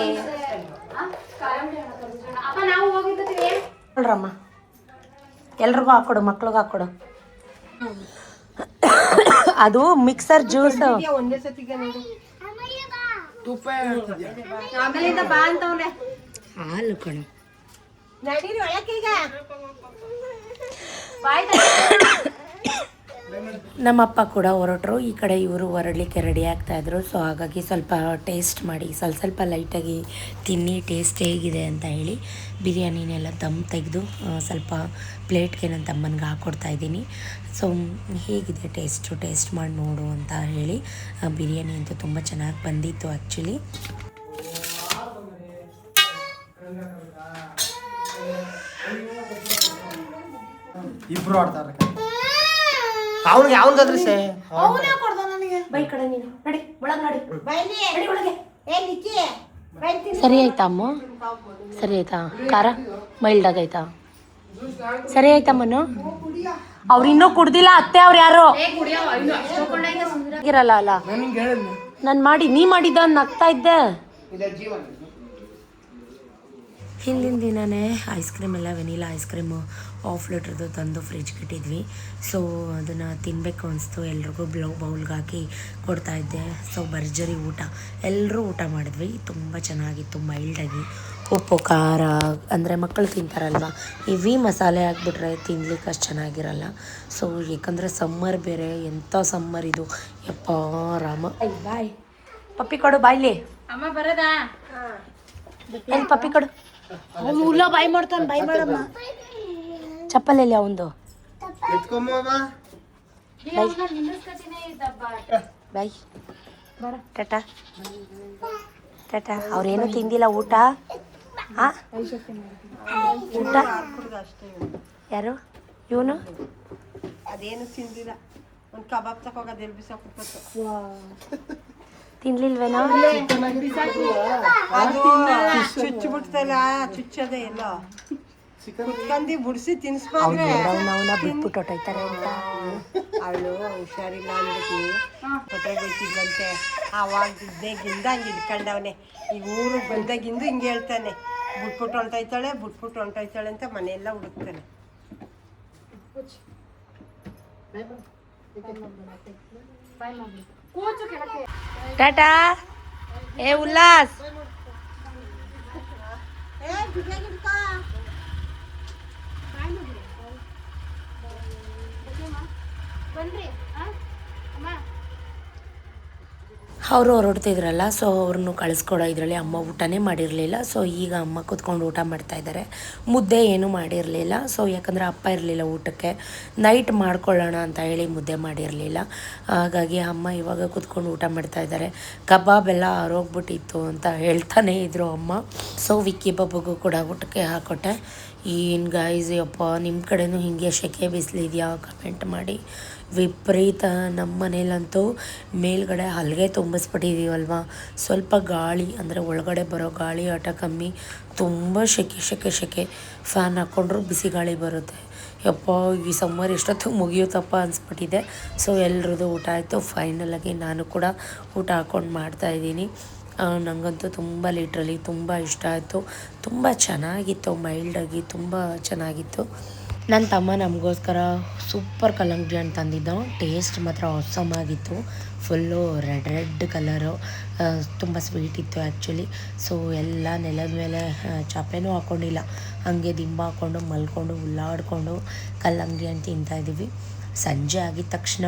ನೋಡ್ರಮ್ಮ ಎಲ್ರಿಗೂ ಹಾಕೊಡು, ಮಕ್ಳಿಗೂ ಹಾಕೊಡು. ಅದು ಮಿಕ್ಸರ್ ಜ್ಯೂಸ್. ಒಂದೇ ಸತಿಗೆ ಹಾಲು ಕಣ. ನಮ್ಮಪ್ಪ ಕೂಡ ಹೊರಟರು. ಈ ಕಡೆ ಇವರು ಹೊರಡಲಿಕ್ಕೆ ರೆಡಿ ಆಗ್ತಾಯಿದ್ರು. ಸೊ ಹಾಗಾಗಿ ಸ್ವಲ್ಪ ಟೇಸ್ಟ್ ಮಾಡಿ ಸ್ವಲ್ಪ ಲೈಟಾಗಿ ತಿನ್ನಿ ಟೇಸ್ಟ್ ಹೇಗಿದೆ ಅಂತ ಹೇಳಿ ಬಿರಿಯಾನಿನೆಲ್ಲ ದಮ್ ತೆಗೆದು ಸ್ವಲ್ಪ ಪ್ಲೇಟ್ಗೆ ನನ್ನ ತಮ್ಮನಿಗೆ ಹಾಕ್ಕೊಡ್ತಾಯಿದ್ದೀನಿ. ಸೊ ಹೇಗಿದೆ ಟೇಸ್ಟ್ ಮಾಡಿ ನೋಡು ಅಂತ ಹೇಳಿ. ಬಿರಿಯಾನಿ ಅಂತೂ ತುಂಬ ಚೆನ್ನಾಗಿ ಬಂದಿತ್ತು ಆ್ಯಕ್ಚುಲಿ. ಇಬ್ರು ಆಡ್ತಾರೆ ಅವನಿಗೆ ಅವನಿಗಾದ್ರೆ ಸೇ ಬೈ ಕಡೆ ನೀನು ನಡಿ ಒಳಗೆ ನಡಿ ಬೈಲಿ ನಡಿ ಒಳಗೆ. ಏ ನಿಕ್ಕಿ ಬೈತೀನಿ ಸರಿ ಆಯ್ತಾ ಅಮ್ಮ? ಸರಿ ಆಯ್ತಾ? ಖಾರ ಮೈಲ್ಡ್ ಆಗೈತಾ? ಸರಿ ಆಯ್ತಮ್ಮನು? ಅವ್ರು ಇನ್ನೂ ಕುಡ್ದಿಲ್ಲ ಅತ್ತೆ ಅವ್ರು ಯಾರು ಇರಲ್ಲ ಅಲ್ಲ. ನಾನು ಮಾಡಿ ನೀ ಮಾಡಿದ್ದ ನಗ್ತಾ ಇದ್ದೆ. ಹಿಂದಿನ ದಿನವೇ ಐಸ್ ಕ್ರೀಮ್ ಎಲ್ಲ ವೆನಿಲಾ ಐಸ್ ಕ್ರೀಮು ಹಾಫ್ ಲೀಟ್ರದ್ದು ತಂದು ಫ್ರಿಜ್ಗೆ ಇಟ್ಟಿದ್ವಿ. ಸೊ ಅದನ್ನು ತಿನ್ನಬೇಕು ಅನಿಸ್ತು, ಎಲ್ರಿಗೂ ಬೌಲ್ಗೆ ಹಾಕಿ ಕೊಡ್ತಾಯಿದ್ದೆ. ಸೊ ಭರ್ಜರಿ ಊಟ, ಎಲ್ಲರೂ ಊಟ ಮಾಡಿದ್ವಿ. ತುಂಬ ಚೆನ್ನಾಗಿತ್ತು, ಮೈಲ್ಡಾಗಿ. ಉಪ್ಪು ಖಾರ ಅಂದರೆ ಮಕ್ಕಳು ತಿಂತಾರಲ್ವ, ಇವಿ ಮಸಾಲೆ ಹಾಕ್ಬಿಟ್ರೆ ತಿನ್ಲಿಕ್ಕೆ ಅಷ್ಟು ಚೆನ್ನಾಗಿರಲ್ಲ. ಸೊ ಏಕೆಂದರೆ ಸಮ್ಮರ್ ಬೇರೆ, ಎಂಥ ಸಮ್ಮರ್ ಇದು ಯಪ್ಪ ರಾಮ. ಬಾಯ್ ಪಪ್ಪಿ ಕೊಡು ಬಾಯ್ಲಿ. ಅಮ್ಮ ಬರದಾ? ಎಲ್ಲಿ ಪಪ್ಪಿ ಕೊಡು. ಹುಲ್ಲ ಬಾಯ್ ಮಾಡ್ತಾನೆ, ಬಾಯ್ ಮಾಡಮ್ಮ. ಚಪ್ಪಲೆಲ್ಲಿ ಅವಂದು ಬಾಯ್ ಬರ. ಟಾಟಾ ಟಾಟಾ. ಅವ್ರೇನು ತಿಂದಿಲ್ಲ ಊಟ. ಹಾಂ ಊಟ ಯಾರು ಇವನು ಅದೇನು ತಿಂದಿಲ್ಲ. ಒಂದು ಕಬಾಬ್ ತಗೋಗೋದು ಎಲ್ಲಿ ಬಿಸಾಕ್ ತಿನ್ಲಿಲ್ವೇನೋ? ಅದು ಚುಚ್ಚು ಬಿಡ್ತಲ್ಲ, ಚುಚ್ಚದೆ ಎಲ್ಲ ಕುತ್ಕಂದು ಬುಡ್ಸಿ ತಿನ್ಸ್ಬಾರ್ದ್ರೆ ಅವನ ಬಿಟ್ಬಿಟ್ಟು ಹೊಟ್ಟೋಯ್ತಾರೆ ಅಂತ. ಅವಳು ಹುಷಾರಿಲ್ಲ ಅಂದ್ಬಿಟ್ಟು ಹೊಟ್ಟೆಗೋಯ್ತಿದ್ದಂತೆ. ಆವಾಗ ಇದ್ದಾಗಿಂದ ಹಂಗೆ ಇಟ್ಕೊಂಡವನೆ. ಈಗ ಊರಿಗೆ ಬಂದಾಗಿಂದು ಹಿಂಗೆ ಹೇಳ್ತಾನೆ, ಬಿಟ್ಬಿಟ್ಟು ಹೊಂಟೋಯ್ತಾಳೆ ಅಂತ ಮನೆಯೆಲ್ಲ ಹುಡುಕ್ತಾನೆ. ಟಾಟಾ. ಏ ಉಲ್ಲಾಸ್, ಅವರು ಹೊರಡ್ತಿದ್ರಲ್ಲ, ಸೊ ಅವ್ರನ್ನು ಕಳಿಸ್ಕೊಡೋ ಇದರಲ್ಲಿ ಅಮ್ಮ ಊಟನೇ ಮಾಡಿರಲಿಲ್ಲ. ಸೊ ಈಗ ಅಮ್ಮ ಕೂತ್ಕೊಂಡು ಊಟ ಮಾಡ್ತಾಯಿದ್ದಾರೆ. ಮುದ್ದೆ ಏನೂ ಮಾಡಿರಲಿಲ್ಲ. ಸೊ ಯಾಕಂದರೆ ಅಪ್ಪ ಇರಲಿಲ್ಲ ಊಟಕ್ಕೆ, ನೈಟ್ ಮಾಡ್ಕೊಳ್ಳೋಣ ಅಂತ ಹೇಳಿ ಮುದ್ದೆ ಮಾಡಿರಲಿಲ್ಲ. ಹಾಗಾಗಿ ಅಮ್ಮ ಇವಾಗ ಕೂತ್ಕೊಂಡು ಊಟ ಮಾಡ್ತಾಯಿದ್ದಾರೆ. ಕಬಾಬ್ ಎಲ್ಲ ಆರೋಗ್ಬಿಟ್ಟಿತ್ತು ಅಂತ ಹೇಳ್ತಾನೇ ಇದ್ರು ಅಮ್ಮ. ಸೊ ವಿಕ್ಕಿ ಬಾಬುಗೂ ಕೂಡ ಊಟಕ್ಕೆ ಹಾಕ್ಕೊಟ್ಟೆ. ಏನು ಗಾಯ್ಸ್ ಅಪ್ಪ, ನಿಮ್ಮ ಕಡೆನೂ ಹೀಗೆ ಸೆಕೆ ಬಿಸಿಲಿದೆಯಾ ಕಮೆಂಟ್ ಮಾಡಿ. ವಿಪರೀತ. ನಮ್ಮ ಮನೇಲಂತೂ ಮೇಲ್ಗಡೆ ಹಲ್ಗೆ ತುಂಬಿಸ್ಬಿಟ್ಟಿದ್ದೀವಲ್ವ, ಸ್ವಲ್ಪ ಗಾಳಿ ಅಂದರೆ ಒಳಗಡೆ ಬರೋ ಗಾಳಿ ಆಟ ಕಮ್ಮಿ. ತುಂಬ ಸೆಕೆ. ಫ್ಯಾನ್ ಹಾಕ್ಕೊಂಡ್ರೂ ಬಿಸಿ ಗಾಳಿ ಬರುತ್ತೆ. ಯಪ್ಪ ಈ ಸಮ್ಮರ್ ಎಷ್ಟೊತ್ತು ಮುಗಿಯುತ್ತಪ್ಪ ಅನಿಸ್ಬಿಟ್ಟಿದೆ. ಸೊ ಎಲ್ರದ್ದು ಊಟ ಆಯಿತು. ಫೈನಲಾಗಿ ನಾನು ಕೂಡ ಊಟ ಹಾಕ್ಕೊಂಡು ಮಾಡ್ತಾಯಿದ್ದೀನಿ. ನನಗಂತೂ ತುಂಬ ಲಿಟ್ರಲಿ ತುಂಬ ಇಷ್ಟ ಆಯಿತು. ತುಂಬ ಚೆನ್ನಾಗಿತ್ತು, ಮೈಲ್ಡಾಗಿ ತುಂಬ ಚೆನ್ನಾಗಿತ್ತು. ನನ್ನ ತಮ್ಮ ನಮಗೋಸ್ಕರ ಸೂಪರ್ ಕಲ್ಲಂಗಡಿ ಹಣ್ಣು ತಂದಿದ್ದ. ಟೇಸ್ಟ್ ಮಾತ್ರ ಆಸಮ್ ಆಗಿತ್ತು. ಫುಲ್ಲು ರೆಡ್ ಕಲರು, ತುಂಬ ಸ್ವೀಟ್ ಇತ್ತು ಆ್ಯಕ್ಚುಲಿ. ಸೊ ಎಲ್ಲ ನೆಲದ ಮೇಲೆ ಚಾಪೆನೂ ಹಾಕ್ಕೊಂಡಿಲ್ಲ, ಹಾಗೆ ದಿಂಬ ಹಾಕ್ಕೊಂಡು ಮಲ್ಕೊಂಡು ಉಲ್ಲಾಡ್ಕೊಂಡು ಕಲ್ಲಂಗಡಿ ಹಣ್ಣು ತಿಂತಾಯಿದ್ದೀವಿ. ಸಂಜೆ ಆಗಿದ ತಕ್ಷಣ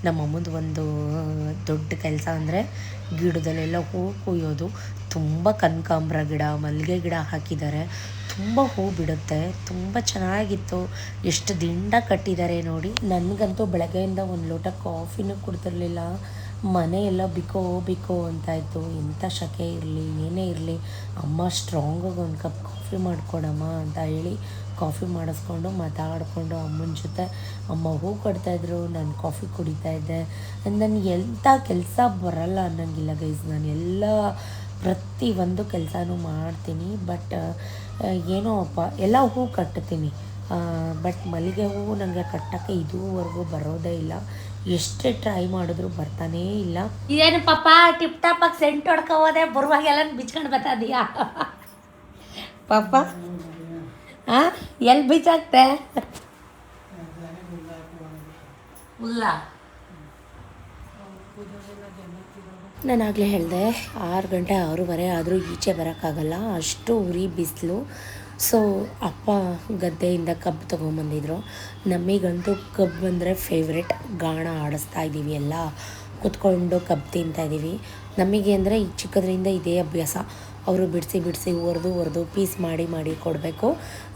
ನಮ್ಮ ಅಮ್ಮಂದು ಒಂದು ದೊಡ್ಡ ಕೆಲಸ ಅಂದರೆ ಗಿಡದಲ್ಲೆಲ್ಲ ಹೂವು ಕುಯ್ಯೋದು. ತುಂಬ ಕನಕಾಂಬರ ಗಿಡ, ಮಲ್ಲಿಗೆ ಗಿಡ ಹಾಕಿದ್ದಾರೆ. ತುಂಬ ಹೂ ಬಿಡುತ್ತೆ, ತುಂಬ ಚೆನ್ನಾಗಿತ್ತು. ಎಷ್ಟು ದಿಂಡ ಕಟ್ಟಿದ್ದಾರೆ ನೋಡಿ. ನನಗಂತೂ ಬೆಳಗ್ಗೆಯಿಂದ ಒಂದು ಲೋಟ ಕಾಫಿನೂ ಕುಡ್ತಿರ್ಲಿಲ್ಲ. ಮನೆ ಎಲ್ಲ ಬಿಕೋ ಅಂತಾಯಿತು. ಎಂಥ ಸೆಕೆ ಇರಲಿ ಏನೇ ಇರಲಿ, ಅಮ್ಮ ಸ್ಟ್ರಾಂಗಾಗಿ ಒಂದು ಕಪ್ ಕಾಫಿ ಮಾಡಿಕೊಡಮ್ಮ ಅಂತ ಹೇಳಿ ಕಾಫಿ ಮಾಡಿಸ್ಕೊಂಡು ಮಾತಾಡಿಕೊಂಡು ಅಮ್ಮನ ಜೊತೆ ಅಮ್ಮ ಹೂ ಕೊಡ್ತಾಯಿದ್ರು, ನಾನು ಕಾಫಿ ಕುಡಿತಾಯಿದ್ದೆ. ನನಗೆ ಎಂಥ ಕೆಲಸ ಬರಲ್ಲ ಅನ್ನೋಂಗಿಲ್ಲ ಗೈಸ್. ನಾನು ಎಲ್ಲ ಪ್ರತಿಯೊಂದು ಕೆಲಸನೂ ಮಾಡ್ತೀನಿ. ಬಟ್ ಏನೋ ಅಪ್ಪ ಎಲ್ಲ ಹೂ ಕಟ್ತೀನಿ. ಬಟ್ ಮಲ್ಲಿಗೆ ಹೂವು ನನಗೆ ಕಟ್ಟೋಕ್ಕೆ ಇದುವರೆಗೂ ಬರೋದೇ ಇಲ್ಲ. ಎಷ್ಟೇ ಟ್ರೈ ಮಾಡಿದ್ರು ಬರ್ತಾನೇ ಇಲ್ಲ. ಇದೇನು ಪಾಪ ಟಿಪ್ ಟಾಪಾಗಿ ಸೆಂಟ್ ಹೊಡ್ಕೋದೆ, ಬರುವಾಗೆಲ್ಲ ಬಿಚ್ಕೊಂಡು ಬರ್ತಾದೀಯಾ ಪಾಪ? ಹಾಂ, ಎಲ್ಲಿ ಬಿಚ್ಚಾಕ್ತೆ? ಇಲ್ಲ, ನಾನಾಗಲೇ ಹೇಳಿದೆ 6 ಗಂಟೆ 6:15 ಆದರೂ ಈಚೆ ಬರೋಕ್ಕಾಗಲ್ಲ, ಅಷ್ಟು ಉರಿ ಬಿಸಿಲು. ಸೊ ಅಪ್ಪ ಗದ್ದೆಯಿಂದ ಕಬ್ಬು ತೊಗೊಂಬಂದಿದ್ರು. ನಮಗಂತೂ ಕಬ್ಬು ಅಂದರೆ ಫೇವ್ರೆಟ್. ಗಾಣ ಆಡಿಸ್ತಾ ಇದ್ದೀವಿ, ಎಲ್ಲ ಕೂತ್ಕೊಂಡು ಕಬ್ಬು ತಿಂತಾಯಿದ್ದೀವಿ. ನಮಗೆ ಅಂದರೆ ಈ ಚಿಕ್ಕದ್ರಿಂದ ಇದೇ ಅಭ್ಯಾಸ. ಅವರು ಬಿಡಿಸಿ ಒರೆದು ಪೀಸ್ ಮಾಡಿ ಕೊಡಬೇಕು.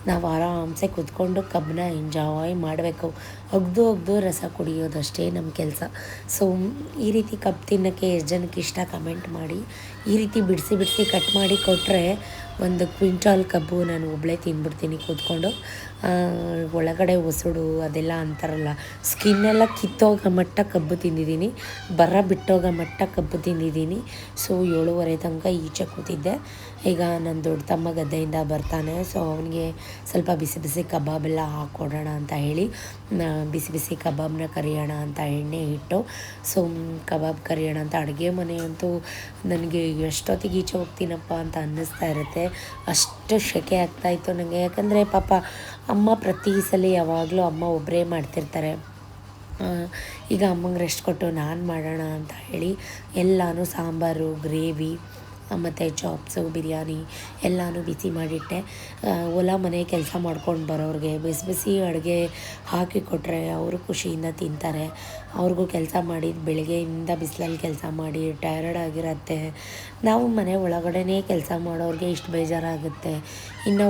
ನಾವು ಆರಾಮ್ಸೆ ಕೂತ್ಕೊಂಡು ಕಬ್ಬನ್ನ ಎಂಜಾಯ್ ಮಾಡಬೇಕು. ಅಗ್ದು ರಸ ಕುಡಿಯೋದಷ್ಟೇ ನಮ್ಮ ಕೆಲಸ. ಸೊ ಈ ರೀತಿ ಕಬ್ಬು ತಿನ್ನೋಕ್ಕೆ ಎಷ್ಟು ಜನಕ್ಕೆ ಇಷ್ಟ ಕಮೆಂಟ್ ಮಾಡಿ. ಈ ರೀತಿ ಬಿಡಿಸಿ ಕಟ್ ಮಾಡಿ ಕೊಟ್ಟರೆ 1 ಕ್ವಿಂಟಾಲ್ ಕಬ್ಬು ನಾನು ಒಬ್ಬಳೇ ತಿಂದ್ಬಿಡ್ತೀನಿ ಕೂತ್ಕೊಂಡು. ಒಳಗಡೆ ಹೊಸಡು ಅದೆಲ್ಲ ಅಂತಾರಲ್ಲ, ಸ್ಕಿನ್ನೆಲ್ಲ ಕಿತ್ತೋಗೋ ಮಟ್ಟ ಕಬ್ಬು ತಿಂದಿದ್ದೀನಿ, ಬರ ಬಿಟ್ಟೋಗೋ ಮಟ್ಟ ಕಬ್ಬು ತಿಂದಿದ್ದೀನಿ. ಸೊ 7:30 ತನಕ ಈಚೆ ಕೂತಿದ್ದೆ. ಈಗ ನನ್ನ ದೊಡ್ಡ ತಮ್ಮ ಗದ್ದೆಯಿಂದ ಬರ್ತಾನೆ. ಸೊ ಅವನಿಗೆ ಸ್ವಲ್ಪ ಬಿಸಿ ಬಿಸಿ ಕಬಾಬೆಲ್ಲ ಹಾಕ್ಕೊಡೋಣ ಅಂತ ಹೇಳಿ ಬಿಸಿ ಬಿಸಿ ಕಬಾಬ್ನ ಕರಿಯೋಣ ಅಂತ ಎಣ್ಣೆ ಇಟ್ಟು, ಸೊ ಕಬಾಬ್ ಕರಿಯೋಣ ಅಂತ. ಅಡುಗೆ ಮನೆ ಅಂತೂ ನನಗೆ ಎಷ್ಟೊತ್ತಿಗೆ ಈಚೆ ಹೋಗ್ತೀನಪ್ಪ ಅಂತ ಅನ್ನಿಸ್ತಾ ಇರುತ್ತೆ, ಅಷ್ಟು ಸೆಕೆ ಆಗ್ತಾಯಿತ್ತು ನನಗೆ. ಯಾಕಂದರೆ ಪಾಪ ಅಮ್ಮ ಪ್ರತಿ ಸಲ ಯಾವಾಗಲೂ ಅಮ್ಮ ಒಬ್ಬರೇ ಮಾಡ್ತಿರ್ತಾರೆ. ಈಗ ಅಮ್ಮಂಗೆ ರೆಸ್ಟ್ ಕೊಟ್ಟು ನಾನು ಮಾಡೋಣ ಅಂತ ಹೇಳಿ ಎಲ್ಲನೂ ಸಾಂಬಾರು, ಗ್ರೇವಿ ಮತ್ತು ಚಾಪ್ಸು, ಬಿರಿಯಾನಿ ಎಲ್ಲನೂ ಬಿಸಿ ಮಾಡಿಟ್ಟೆ. ಹೊಲ ಮನೆ ಕೆಲಸ ಮಾಡ್ಕೊಂಡು ಬರೋರಿಗೆ ಬಿಸಿ ಬಿಸಿ ಅಡುಗೆ ಹಾಕಿ ಕೊಟ್ಟರೆ ಅವರು ಖುಷಿಯಿಂದ ತಿಂತಾರೆ. ಅವ್ರಿಗೂ ಕೆಲಸ ಮಾಡಿ ಬೆಳಗ್ಗೆಯಿಂದ ಬಿಸಿಲಲ್ಲಿ ಕೆಲಸ ಮಾಡಿ ಟಯರ್ಡ್ ಆಗಿರುತ್ತೆ. ನಾವು ಮನೆ ಒಳಗಡೆನೇ ಕೆಲಸ ಮಾಡೋರಿಗೆ ಇಷ್ಟು ಬೇಜಾರಾಗುತ್ತೆ, ಇನ್ನು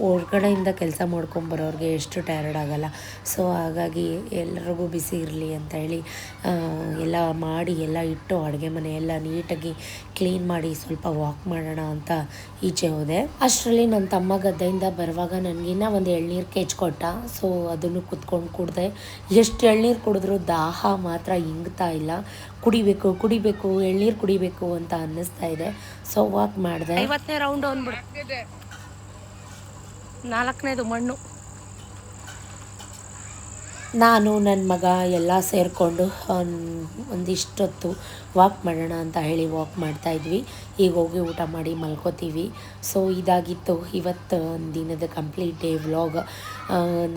ಹೊರ್ಗಡೆಯಿಂದ ಕೆಲಸ ಮಾಡ್ಕೊಂಬರೋರಿಗೆ ಎಷ್ಟು ಟಯರ್ಡ್ ಆಗೋಲ್ಲ. ಸೊ ಹಾಗಾಗಿ ಎಲ್ಲರಿಗೂ ಬಿಸಿ ಇರಲಿ ಅಂತ ಹೇಳಿ ಎಲ್ಲ ಮಾಡಿ ಎಲ್ಲ ಇಟ್ಟು ಅಡುಗೆ ಮನೆ ಎಲ್ಲ ನೀಟಾಗಿ ಕ್ಲೀನ್ ಮಾಡಿ ಸ್ವಲ್ಪ ವಾಕ್ ಮಾಡೋಣ ಅಂತ ಈಚೆ ಹೋದೆ. ಅಷ್ಟರಲ್ಲಿ ನನ್ನ ತಮ್ಮ ಗದ್ದೆಯಿಂದ ಬರುವಾಗ ನನಗಿನ್ನ ಒಂದು ಎಳ್ನೀರು ಕೆಚ್ಕೊಟ್ಟ. ಸೊ ಅದನ್ನು ಕುತ್ಕೊಂಡು ಕುಡಿದೆ. ಎಷ್ಟು ಎಳ್ನೀರು ಕುಡಿದ್ರೂ ದಾಹ ಮಾತ್ರ ಇಂಗ್ತಾ ಇಲ್ಲ. ಕುಡಿಬೇಕು ಎಳ್ನೀರು ಕುಡಿಬೇಕು ಅಂತ ಅನ್ನಿಸ್ತಾ ಇದೆ. ಸೊ ವಾಕ್ ಮಾಡಿದೆ. 50ನೇ ರೌಂಡ್ ಅಂದ್ಬಿಡು, 4ನೇದು ಮಣ್ಣು. ನಾನು ನನ್ನ ಮಗ ಎಲ್ಲ ಸೇರಿಕೊಂಡು ಒಂದಿಷ್ಟೊತ್ತು ವಾಕ್ ಮಾಡೋಣ ಅಂತ ಹೇಳಿ ವಾಕ್ ಮಾಡ್ತಾಯಿದ್ವಿ. ಈಗ ಹೋಗಿ ಊಟ ಮಾಡಿ ಮಲ್ಕೋತೀವಿ. ಸೊ ಇದಾಗಿತ್ತು ಇವತ್ತು ದಿನದ ಕಂಪ್ಲೀಟ್ ಡೇ ವ್ಲಾಗ್.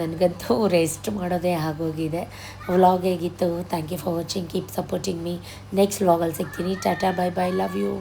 ನನಗಂತೂ ರೆಸ್ಟ್ ಮಾಡೋದೇ ಆಗೋಗಿದೆ. ವ್ಲಾಗ್ ಹೇಗಿತ್ತು? Thank you for watching, keep supporting me. Next ವ್ಲಾಗಲ್ಲಿ ಸಿಗ್ತೀನಿ. Ta-ta, bye bye, love you.